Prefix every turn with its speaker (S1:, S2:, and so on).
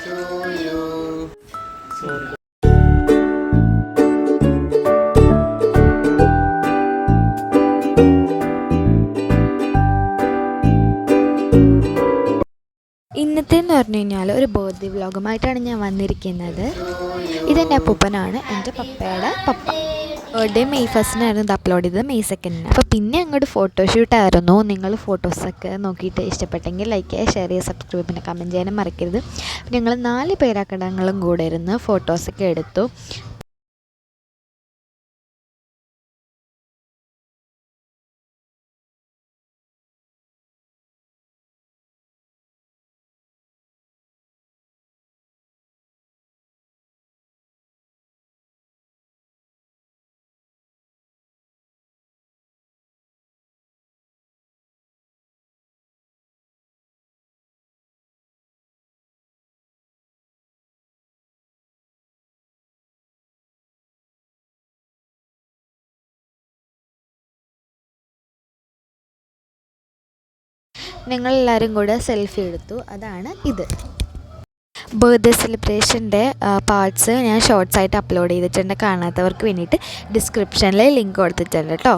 S1: to you. Sorry.
S2: ഇന്നത്തേന്ന് പറഞ്ഞു കഴിഞ്ഞാൽ ഒരു ബർത്ത്ഡേ വ്ളോഗുമായിട്ടാണ് ഞാൻ വന്നിരിക്കുന്നത്. ഇതെൻ്റെ അപ്പൂപ്പനാണ്, എൻ്റെ പപ്പയുടെ പപ്പ. ബർത്ത്ഡേ മെയ് 1 ഇത് അപ്ലോഡ് ചെയ്തത് മെയ് 2. അപ്പോൾ പിന്നെ അങ്ങോട്ട് ഫോട്ടോഷൂട്ടായിരുന്നു. നിങ്ങൾ ഫോട്ടോസൊക്കെ നോക്കിയിട്ട് ഇഷ്ടപ്പെട്ടെങ്കിൽ ലൈക്ക് ചെയ്യുക, ഷെയർ ചെയ്യുക, സബ്സ്ക്രൈബ് പിന്നെ കമൻറ്റ് ചെയ്യാനും മറക്കരുത്. ഞങ്ങൾ 4 പേരാക്കടങ്ങളും കൂടെ ഇരുന്ന് ഫോട്ടോസൊക്കെ എടുത്തു. ഞങ്ങളെല്ലാവരും കൂടെ സെൽഫി എടുത്തു. അതാണ് ഇത്. ബർത്ത്ഡേ സെലിബ്രേഷൻ്റെ പാർട്സ് ഞാൻ ഷോർട്സ് ആയിട്ട് അപ്ലോഡ് ചെയ്തിട്ടുണ്ട്. കാണാത്തവർക്ക് വേണ്ടിയിട്ട് ഡിസ്ക്രിപ്ഷനിൽ ലിങ്ക് കൊടുത്തിട്ടുണ്ട് കേട്ടോ.